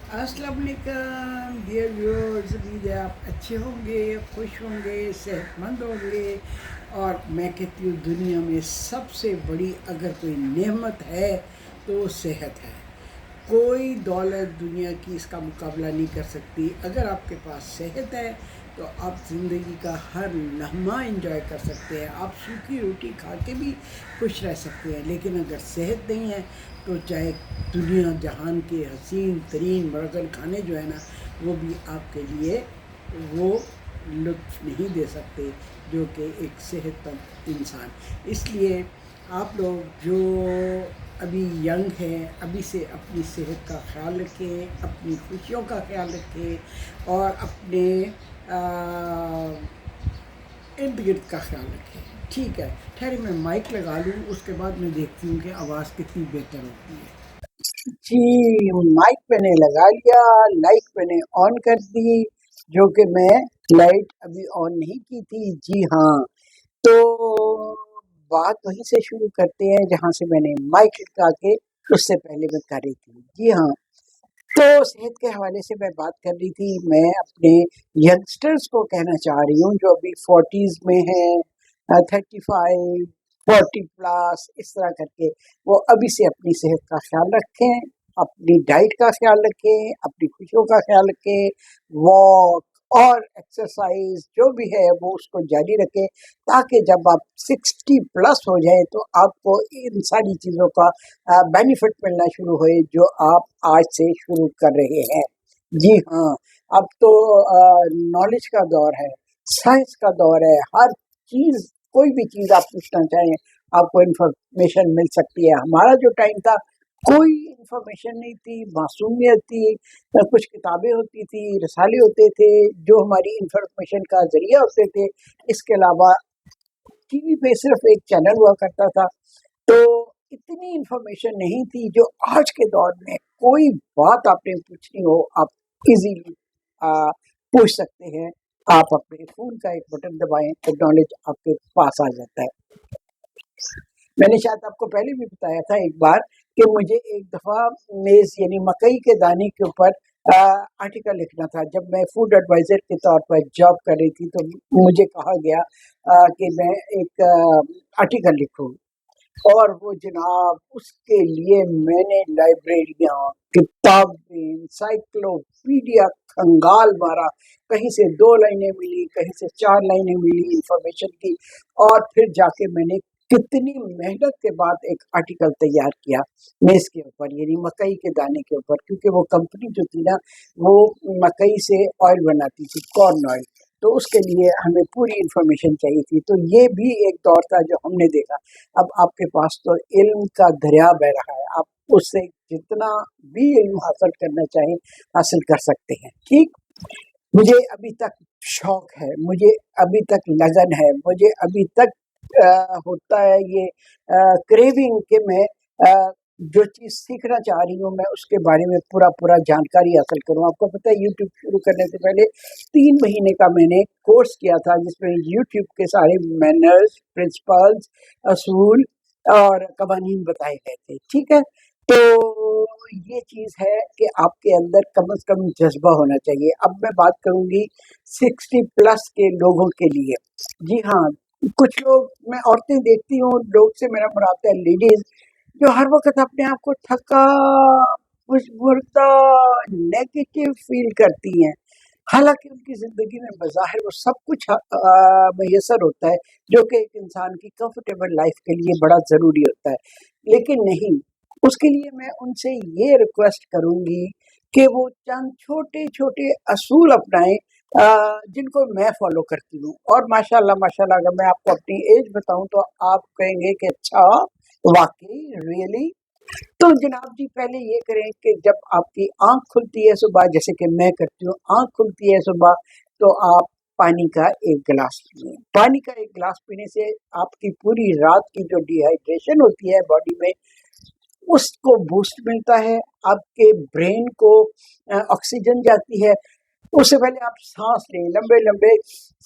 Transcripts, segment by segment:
अस्सलाम वालेकुम dear viewers. उम्मीद है आप अच्छे होंगे, खुश होंगे, सेहतमंद होंगे। और मैं कहती हूँ दुनिया में सबसे बड़ी अगर कोई नेमत है तो वो सेहत है। कोई दौलत दुनिया की इसका मुकाबला नहीं कर सकती। अगर आपके पास सेहत है तो आप ज़िंदगी का हर लम्हा एंजॉय कर सकते हैं। आप सूखी रोटी खा के भी खुश रह सकते हैं, लेकिन अगर सेहत नहीं है तो चाहे दुनिया जहान के हसीन तरीन बर्गर खाने जो है ना, वो भी आपके लिए वो लुत्फ़ नहीं दे सकते जो कि एक सेहतमंद इंसान। इसलिए आप लोग जो अभी यंग हैं, अभी से अपनी सेहत का ख्याल रखें, अपनी खुशियों का ख्याल रखें और अपने इर्द गिर्द का ख्याल रखें। ठीक है, ठहरे मैं माइक लगा लूँ, उसके बाद मैं देखती हूँ कि आवाज़ कितनी बेहतर होती है। जी, माइक मैंने लगा लिया, लाइट मैंने ऑन कर दी, जो कि मैं लाइट अभी ऑन नहीं की थी। जी हाँ, तो बात वहीं से शुरू करते हैं जहाँ से मैंने माइक लगा के उससे पहले मैं कर रही थी। जी हाँ, तो सेहत के हवाले से मैं बात कर रही थी। मैं अपने यंगस्टर्स को कहना चाह रही हूँ जो अभी 40s में हैं, 35, 40 प्लस इस तरह करके, वो अभी से अपनी सेहत का ख्याल रखें, अपनी डाइट का ख्याल रखें, अपनी खुशियों का ख्याल रखें, वॉक और एक्सरसाइज जो भी है वो उसको जारी रखें, ताकि जब आप 60 प्लस हो जाए तो आपको इन सारी चीज़ों का बेनिफिट मिलना शुरू हुए जो आप आज से शुरू कर रहे हैं। जी हाँ, अब तो नॉलेज का दौर है, साइंस का दौर है। हर चीज़, कोई भी चीज़ आप पूछना चाहें आपको इन्फॉर्मेशन मिल सकती है। हमारा जो टाइम था कोई इन्फॉर्मेशन नहीं थी, मासूमियत थी, कुछ किताबें होती थी, रसाले होते थे जो हमारी इन्फॉर्मेशन का ज़रिया होते थे। इसके अलावा टीवी पे सिर्फ एक चैनल हुआ करता था, तो इतनी इन्फॉर्मेशन नहीं थी जो आज के दौर में कोई बात आपने पूछनी हो आप इजीली पूछ सकते हैं। आप अपने फ़ोन का एक बटन दबाएं तो नॉलेज आपके पास आ जाता है। मैंने शायद आपको पहले भी बताया था एक बार कि मुझे एक दफ़ा मेज़ यानी मकई के दाने के ऊपर आर्टिकल लिखना था। जब मैं फूड एडवाइज़र के तौर पर जॉब कर रही थी तो मुझे कहा गया कि मैं एक आर्टिकल लिखूँ, और वो जनाब उसके लिए मैंने लाइब्रेरियाँ, किताबें, एनसाइक्लोपीडिया खंगाल मारा। कहीं से 2 लाइनें मिली, कहीं से 4 लाइनें मिली इन्फॉर्मेशन की, और फिर जाके मैंने कितनी मेहनत के बाद एक आर्टिकल तैयार किया मेज़ के ऊपर, यानी मकई के दाने के ऊपर, क्योंकि वो कंपनी जो थी ना, वो मकई से ऑयल बनाती थी, कॉर्न ऑयल। तो उसके लिए हमें पूरी इन्फॉर्मेशन चाहिए थी। तो ये भी एक दौर था जो हमने देखा। अब आपके पास तो इल्म का दरिया बह रहा है, आप उससे जितना भी इल्म हासिल करना चाहें हासिल कर सकते हैं। ठीक, मुझे अभी तक शौक है, मुझे अभी तक लगन है, मुझे अभी तक होता है ये क्रेविंग कि मैं जो चीज़ सीखना चाह रही हूँ मैं उसके बारे में पूरा जानकारी हासिल करूँ। आपको पता है यूट्यूब शुरू करने से पहले 3 महीने का मैंने कोर्स किया था जिसमें यूट्यूब के सारे मैनर्स, प्रिंसिपल्स, असूल और कवानीन बताए गए थे। ठीक है? तो ये चीज़ है कि आपके अंदर कम से कम जज़्बा होना चाहिए। अब मैं बात करूँगी 60 प्लस के लोगों के लिए। जी हाँ, कुछ लोग, मैं औरतें देखती हूँ, लोग से मेरा मुराद है लेडीज़, जो हर वक़्त अपने आप को थका, मुर्दा, नेगेटिव फ़ील करती हैं। हालाँकि उनकी ज़िंदगी में बज़ाहिर वो सब कुछ मयस्सर होता है, जो कि एक इंसान की कंफर्टेबल लाइफ़ के लिए बड़ा ज़रूरी होता है। लेकिन नहीं, उसके लिए मैं उनसे ये रिक्वेस्ट करूँगी कि वो चंद छोटे-छोटे असूल अपनाएँ जिनको मैं फ़ॉलो करती हूँ। और माशाअल्लाह माशाअल्लाह अगर मैं आपको अपनी एज बताऊँ तो आप कहेंगे कि अच्छा, वाक़ई, रियली? तो जनाब जी पहले ये करें कि जब आपकी आँख खुलती है सुबह, जैसे कि मैं करती हूँ, आँख खुलती है सुबह, तो आप पानी का 1 गिलास पिएँ। पानी का 1 गिलास पीने से आपकी पूरी रात की जो डिहाइड्रेशन होती है बॉडी में, उसको बूस्ट मिलता है, आपके ब्रेन को ऑक्सीजन जाती है। उससे पहले आप साँस लें, लंबे-लंबे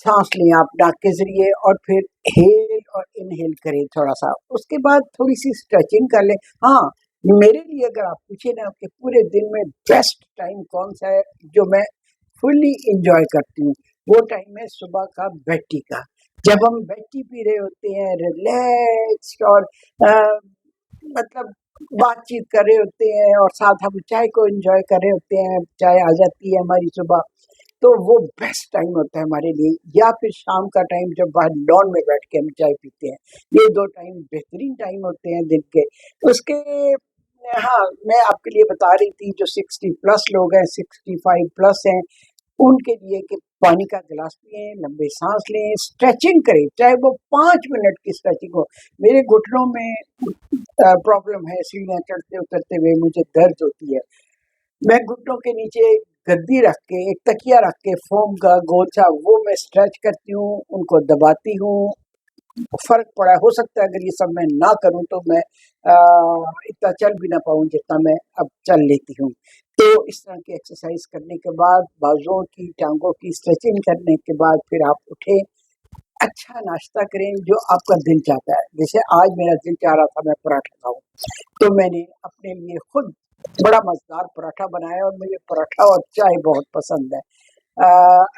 साँस लें आप नाक के ज़रिए, और फिर हेल और इनहेल करें थोड़ा-सा। उसके बाद थोड़ी-सी स्ट्रेचिंग कर लें। हाँ, میرے لیے اگر آپ پوچھیں نا کہ پورے دن میں بیسٹ ٹائم کون سا ہے جو میں فلی انجوائے کرتی ہوں، وہ ٹائم ہے صبح کا بیڈ ٹی کا. جب ہم بیڈ ٹی پی رہے ہوتے ہیں ریلیکس اور مطلب بات چیت کر رہے ہوتے ہیں اور ساتھ ہم چائے کو انجوائے کر رہے ہوتے ہیں، چائے آ جاتی ہے ہماری صبح، تو وہ بیسٹ ٹائم ہوتا ہے ہمارے لیے. یا پھر شام کا ٹائم جب باہر لان میں بیٹھ کے ہم چائے پیتے ہیں، یہ دو ٹائم بہترین ٹائم ہوتے ہیں دن کے. اس کے ہاں میں آپ کے لیے بتا رہی تھی جو 60 پلس لوگ ہیں، 65 پلس ہیں، ان کے لیے کہ پانی کا گلاس پئیں، لمبے سانس لیں، اسٹریچنگ کریں، چاہے وہ 5 منٹ کی اسٹریچنگ ہو. میرے گھٹنوں میں پرابلم ہے، سیڑھیاں چڑھتے اترتے ہوئے مجھے درد ہوتی ہے. میں گھٹنوں کے نیچے گدی رکھ کے، ایک تکیا رکھ کے فوم کا گول سا، وہ میں اسٹریچ کرتی ہوں، ان کو دباتی ہوں. فرق پڑا ہے. ہو سکتا ہے اگر یہ سب میں نہ کروں تو میں اتنا چل بھی نہ پاؤں جتنا میں اب چل لیتی ہوں. تو اس طرح کی ایکسرسائز کرنے کے بعد، بازوؤں کی ٹانگوں کی اسٹریچنگ کرنے کے بعد پھر آپ اٹھیں، اچھا ناشتہ کریں جو آپ کا دل چاہتا ہے. جیسے آج میرا دل چاہ رہا تھا میں پراٹھا کھاؤں، تو میں نے اپنے لیے خود بڑا مزیدار پراٹھا بنایا، اور مجھے پراٹھا اور چائے بہت پسند ہے.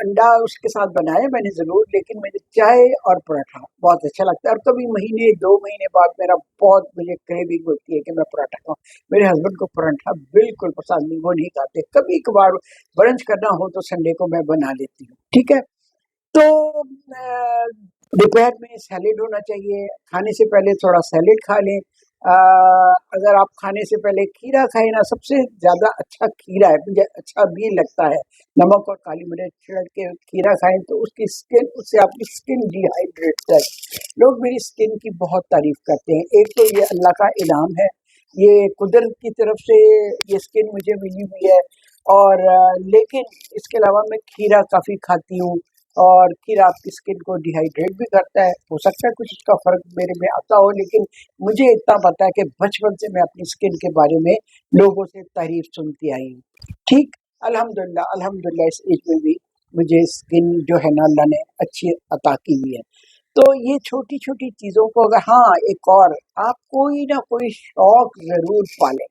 انڈا اس کے ساتھ بنایا میں نے ضرور، لیکن مجھے چائے اور پراٹھا بہت اچھا لگتا ہے. اور کبھی مہینے 2 مہینے بعد میرا بہت مجھے کریونگ ہوتی ہے کہ میں پراٹھا کھاؤں. میرے ہسبینڈ کو پراٹھا بالکل پسند نہیں، وہ نہیں کھاتے. کبھی کبھار برنچ کرنا ہو تو سنڈے کو میں بنا لیتی ہوں. ٹھیک ہے. تو دوپہر میں سیلیڈ ہونا چاہیے. کھانے سے پہلے تھوڑا سیلیڈ کھا لیں. اگر آپ کھانے سے پہلے کھیرا کھائیں نا، سب سے زیادہ اچھا کھیرا ہے، مجھے اچھا بھی لگتا ہے. نمک اور کالی مرچ چھڑک کے کھیرا کھائیں تو اس کی اسکن، اس سے آپ کی اسکن ڈی ہائیڈریٹ ہے. لوگ میری اسکن کی بہت تعریف کرتے ہیں. ایک تو یہ اللہ کا انعام ہے، یہ قدرت کی طرف سے یہ اسکن مجھے ملی ہوئی ہے. اور لیکن اس کے علاوہ میں کھیرا کافی کھاتی ہوں، اور کھیرا آپ کی اسکن کو ڈی ہائیڈریٹ بھی کرتا ہے. ہو سکتا ہے کچھ اس کا فرق میرے میں آتا ہو، لیکن مجھے اتنا پتا ہے کہ بچپن سے میں اپنی اسکن کے بارے میں لوگوں سے تعریف سنتی آئی ہوں. ٹھیک. الحمدللہ اس ایج میں بھی مجھے اسکن جو ہے نا اللہ نے اچھی عطا کی ہوئی ہے. تو یہ چھوٹی چھوٹی چیزوں کو اگر، ہاں ایک اور، آپ کوئی نہ کوئی شوق ضرور پالیں.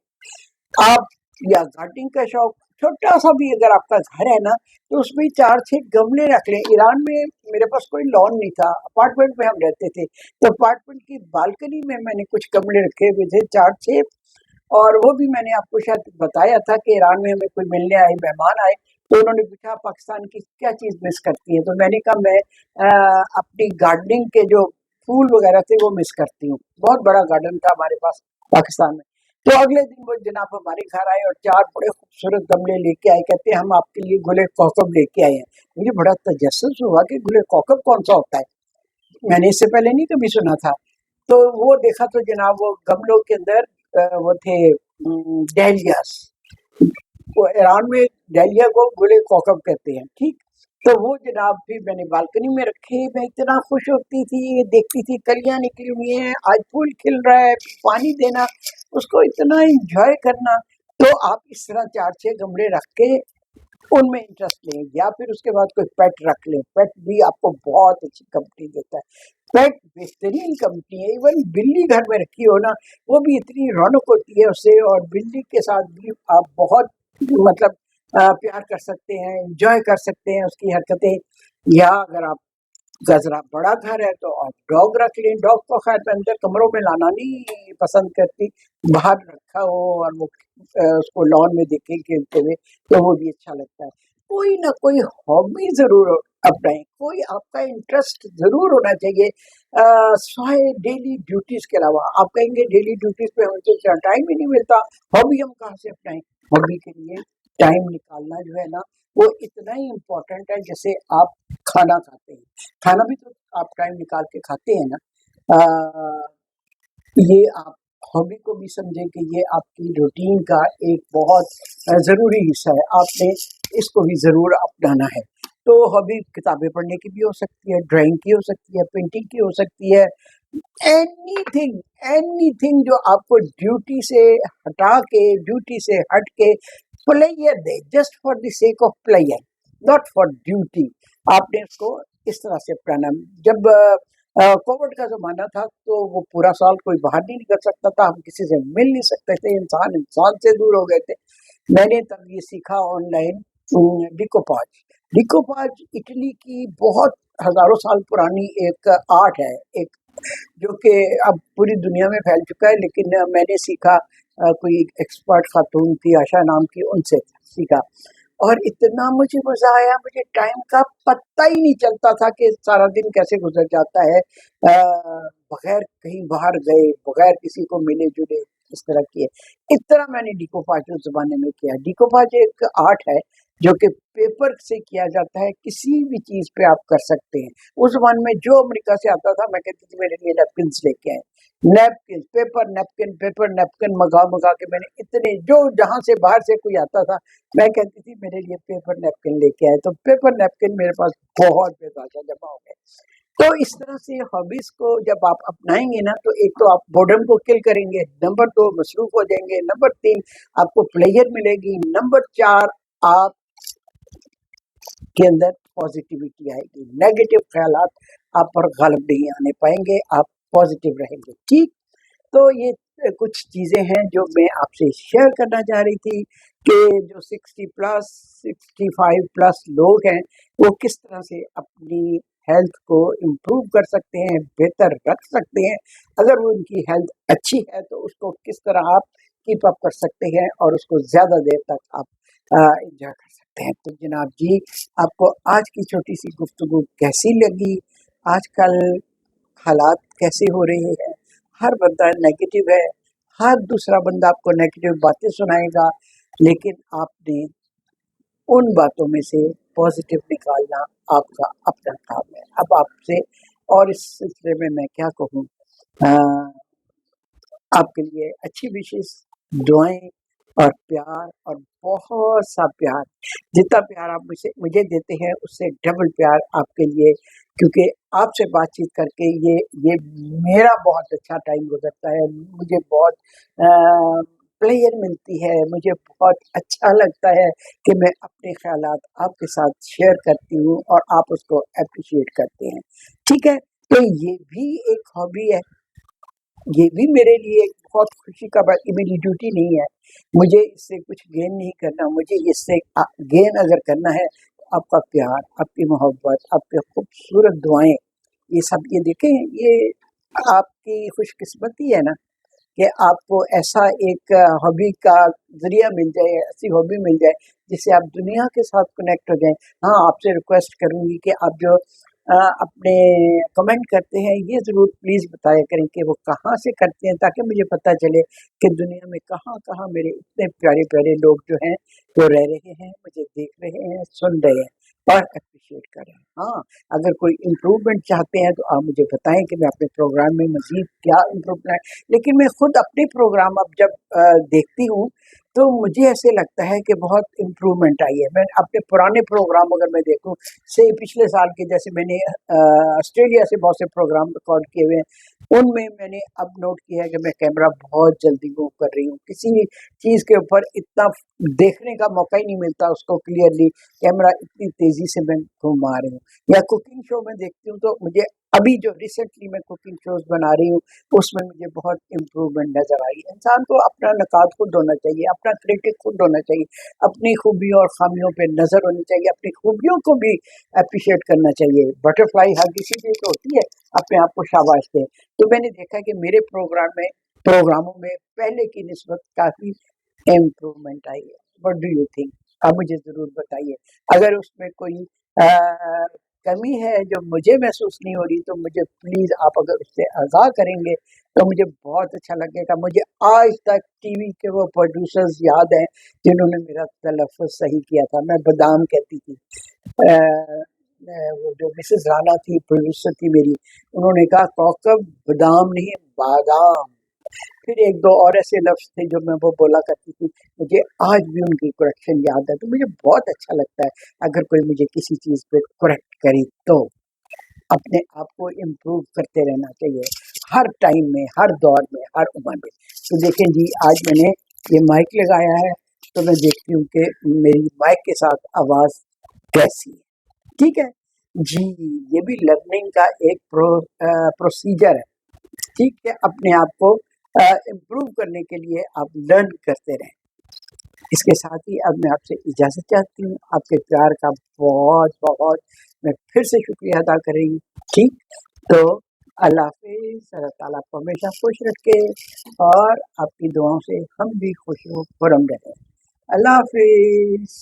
آپ یا گارڈننگ کا شوق، چھوٹا سا بھی اگر آپ کا گھر ہے نا تو اس میں 4-6 گملے رکھ لیں. ایران میں میرے پاس کوئی لان نہیں تھا، اپارٹمنٹ میں ہم رہتے تھے، تو اپارٹمنٹ کی بالکنی میں نے کچھ گملے رکھے ہوئے تھے 4-6. اور وہ بھی میں نے آپ کو شاید بتایا تھا کہ ایران میں ہمیں کوئی ملنے آئے، مہمان آئے، تو انہوں نے پوچھا پاکستان کی کیا چیز مس کرتی ہے. تو میں نے کہا میں اپنی گارڈننگ کے جو پھول وغیرہ تھے وہ مس کرتی ہوں. بہت بڑا گارڈن تھا ہمارے پاس پاکستان میں. تو اگلے دن وہ جناب ہمارے گھر آئے اور 4 بڑے خوبصورت گملے لے کے آئے. کہتے ہیں ہم آپ کے لیے گل کوکب لے کے آئے ہیں. مجھے بڑا تجسس ہوا کہ گل کوکب کون سا ہوتا ہے، میں نے اس سے پہلے نہیں کبھی سنا تھا. تو وہ دیکھا تو جناب وہ گملوں کے اندر وہ تھے ڈہلیاس. وہ ایران میں ڈہلیا کو گل کوکب کہتے ہیں. ٹھیک. تو وہ جناب بھی میں نے بالکنی میں رکھے. میں اتنا خوش ہوتی تھی، دیکھتی تھی کلیاں نکلی ہوئی ہیں، آج پھول کھل رہا ہے، پانی دینا، اس کو اتنا انجوائے کرنا. تو آپ اس طرح 4-6 گملے رکھ کے ان میں انٹرسٹ لیں. یا پھر اس کے بعد کوئی پیٹ رکھ لیں. پیٹ بھی آپ کو بہت اچھی کمپنی دیتا ہے. پیٹ بہترین کمپنی ہے. ایون بلی گھر میں رکھی ہو نا، وہ بھی اتنی رونق ہوتی ہے اس سے. اور بلی کے ساتھ بھی آپ بہت مطلب پیار کر سکتے ہیں، انجوائے کر سکتے ہیں اس کی حرکتیں. یا اگر آپ کا ذرا بڑا گھر ہے تو آپ ڈاگ رکھ لیں. ڈاگ کو خیر میں اندر کمروں میں لانا نہیں پسند کرتی، باہر رکھا ہو اور وہ اس کو لان میں دیکھیں کھیلتے ہوئے تو وہ بھی اچھا لگتا ہے. کوئی نہ کوئی ہابی ضرور اپنائیں، کوئی آپ کا انٹرسٹ ضرور ہونا چاہیے. سوائے ڈیلی ڈیوٹیز کے علاوہ. آپ کہیں گے ڈیلی ڈیوٹیز پہ ہمیں ٹائم ہی نہیں ملتا، ہابی ہم کہاں سے اپنائیں؟ ہابی کے لیے ٹائم نکالنا جو ہے نا وہ اتنا ہی امپورٹنٹ ہے جیسے آپ کھانا کھاتے ہیں. کھانا بھی تو آپ ٹائم نکال کے کھاتے ہیں نا. یہ آپ ہابی کو بھی سمجھیں کہ یہ آپ کی روٹین کا ایک بہت ضروری حصہ ہے. آپ نے اس کو بھی ضرور اپنانا ہے. تو ہابی کتابیں پڑھنے کی بھی ہو سکتی ہے، ڈرائنگ کی ہو سکتی ہے، پینٹنگ کی ہو سکتی ہے. اینی تھنگ جو آپ کو ڈیوٹی سے ہٹا کے، ڈیوٹی سے ہٹ کے player they, just for the sake of player, not for duty. آپ نے اس کو اس طرح سے اپنانا. جب कोविड का ज़माना था तो वो पूरा साल कोई बाहर नहीं निकल सकता था, हम किसी से मिल नहीं सकते थे, इंसान इंसान से दूर हो गए थे। मैंने तब ये सीखा ऑनलाइन डिकोपाज। डिकोपाज इटली की बहुत हज़ारों साल पुरानी एक आर्ट है, एक जो कि अब पूरी दुनिया में फैल चुका है, लेकिन मैंने सीखा कोई एक्सपर्ट खातून थी आशा नाम की, उनसे सीखा और इतना मुझे मज़ा आया, मुझे टाइम का पता ही नहीं चलता था कि सारा दिन कैसे गुजर जाता है बगैर कहीं बाहर गए, बगैर किसी को मिले जुले, इस तरह किए। इस तरह मैंने डिकोपाज उस ज़माने में किया। डिकोपाज एक आर्ट है जो कि पेपर से किया जाता है, किसी भी चीज़ पे आप कर सकते हैं। उस ज़माने में जो अमेरिका से आता था मैं कहती थी मेरे लिए नैपकिन्स लेके आएँ। नैपकिन, पेपर नैपकिन मँगा के मैंने इतने जो जहाँ से बाहर से कोई आता था, मैं कहती थी मेरे लिए पेपर नैपकिन लेके आएँ, तो पेपर नैपकिन मेरे पास बहुत बेताशा जमा हो गए। तो इस तरह से हॉबीज़ को जब आप अपनाएँगे ना, तो एक तो आप बोर्डम को किल करेंगे, नंबर 2 मसरूफ़ हो जाएँगे, नंबर 3 आपको प्लेज़र मिलेगी, नंबर 4 आप के अंदर पॉजिटिविटी आएगी, नेगेटिव ख्यालात आप पर गालिब नहीं आने पाएँगे, आप पॉजिटिव रहेंगे, ठीक? तो ये कुछ चीज़ें हैं जो मैं आपसे शेयर करना चाह रही थी कि जो 60 प्लस 65 प्लस लोग हैं वो किस तरह से अपनी हेल्थ को इम्प्रूव कर सकते हैं, बेहतर रख सकते हैं। अगर वो उनकी हेल्थ अच्छी है तो उसको किस तरह आप कीप अप कर सकते हैं और उसको ज़्यादा देर तक आप एंजॉय कर सकते हैं। तो जनाब जी, आपको आज की छोटी सी गुफ्तगू कैसी लगी? आजकल हालात कैसे हो रहे हैं? हर बंदा नेगेटिव है, हर दूसरा बंदा आपको नेगेटिव बातें सुनाएगा, लेकिन आपने उन बातों में से पॉजिटिव निकालना आपका अपना काम है। अब आपसे और इस सिलसिले में मैं क्या कहूँ, आपके लिए अच्छी विशेष दुआएं और प्यार और बहुत सा प्यार, जितना प्यार आप मुझे देते हैं उससे डबल प्यार आपके लिए, क्योंकि आपसे बातचीत करके ये मेरा बहुत अच्छा टाइम गुजरता है, मुझे बहुत प्लेयर मिलती है, मुझे बहुत अच्छा लगता है कि मैं अपने ख्यालात आपके साथ शेयर करती हूँ और आप उसको अप्रिशिएट करते हैं। ठीक है, तो ये भी एक हॉबी है, ये भी मेरे लिए एक बहुत खुशी का बात, ये मेरी ड्यूटी नहीं है, मुझे इससे कुछ गेन नहीं करना, मुझे इससे गेन अगर करना है तो आपका प्यार, आपकी मोहब्बत, आपकी खूबसूरत दुआएं, ये सब ये देखें, ये आपकी खुशकिस्मती है ना कि आपको ऐसा एक हॉबी का जरिया मिल जाए, ऐसी हॉबी मिल जाए जिससे आप दुनिया के साथ कनेक्ट हो जाएं। हाँ, आपसे रिक्वेस्ट करूँगी कि आप जो अपने कमेंट करते हैं ये ज़रूर प्लीज़ बताया करें कि वो कहाँ से करते हैं, ताकि मुझे पता चले कि दुनिया में कहाँ-कहाँ मेरे इतने प्यारे-प्यारे लोग जो हैं वो रह रहे हैं, मुझे देख रहे हैं, सुन रहे हैं और एप्रिशिएट कर रहे हैं। हाँ, अगर कोई इम्प्रूवमेंट चाहते हैं तो आप मुझे बताएँ कि मैं अपने प्रोग्राम में मज़ीद क्या इम्प्रूव कराएँ। लेकिन मैं खुद अपने प्रोग्राम अब जब देखती हूँ तो मुझे ऐसे लगता है कि बहुत इम्प्रूवमेंट आई है। मैं अपने पुराने प्रोग्राम अगर मैं देखूँ, से पिछले साल के, जैसे मैंने ऑस्ट्रेलिया से बहुत से प्रोग्राम रिकॉर्ड किए हुए हैं, उनमें मैंने अब नोट किया है कि मैं कैमरा बहुत जल्दी मूव कर रही हूँ। किसी भी चीज़ के ऊपर इतना देखने का मौका ही नहीं मिलता उसको क्लियरली, कैमरा इतनी तेज़ी से मैं घुमा रही हूँ। या कुकिंग शो में देखती हूँ तो मुझे अभी जो रिसेंटली मैं कुकिंग शोज़ बना रही हूँ उसमें मुझे बहुत इम्प्रूवमेंट नज़र आई। इंसान को अपना नकात खुद होना चाहिए, अपना क्रिटिक खुद होना चाहिए, अपनी खूबियों और खामियों पे नज़र होनी चाहिए, अपनी खूबियों को भी एप्रिशिएट करना चाहिए। बटरफ्लाई हग इसीलिए तो होती है, अपने आप को शाबाश दें। तो मैंने देखा कि मेरे प्रोग्रामों में पहले की निस्बत काफ़ी इम्प्रूवमेंट आई है। What do you think? आप मुझे ज़रूर बताइए। अगर उसमें कोई कमी है जो मुझे महसूस नहीं हो रही तो मुझे प्लीज़ आप अगर उससे आगाह करेंगे तो मुझे बहुत अच्छा लगेगा। मुझे आज तक टीवी के वो प्रोड्यूसर्स याद हैं जिन्होंने मेरा तलफ़्फ़ुज़ सही किया था, मैं बादाम कहती थी। वो जो मिसेज़ राणा थी, प्रोड्यूसर थी मेरी, उन्होंने कहा कौकब बादाम नहीं बादाम। फिर 1-2 और ऐसे लफ्ज़ थे जो मैं वो बोला करती थी, मुझे आज भी उनकी करेक्शन याद है, तो मुझे बहुत अच्छा लगता है अगर कोई मुझे किसी चीज़ पे करेक्ट करे तो। अपने आप को इम्प्रूव करते रहना चाहिए, हर टाइम में, हर दौर में, हर उम्र में। तो देखें जी, आज मैंने ये माइक लगाया है, तो मैं देखती हूँ कि मेरी माइक के साथ आवाज़ कैसी है, ठीक है? جی، یہ بھی لرننگ کا ایک پروسیجر ہے، ٹھیک ہے، اپنے آپ کو امپروو کرنے کے لیے آپ لرن کرتے رہیں۔ اس کے ساتھ ہی اب میں آپ سے اجازت چاہتی ہوں، آپ کے پیار کا بہت بہت میں پھر سے شکریہ ادا کریں گی، ٹھیک؟ تو اللہ حافظ، اللہ تعالیٰ آپ کو ہمیشہ خوش رکھے اور آپ کی دعاؤں سے ہم بھی خوش و خرم رہیں۔ اللہ حافظ۔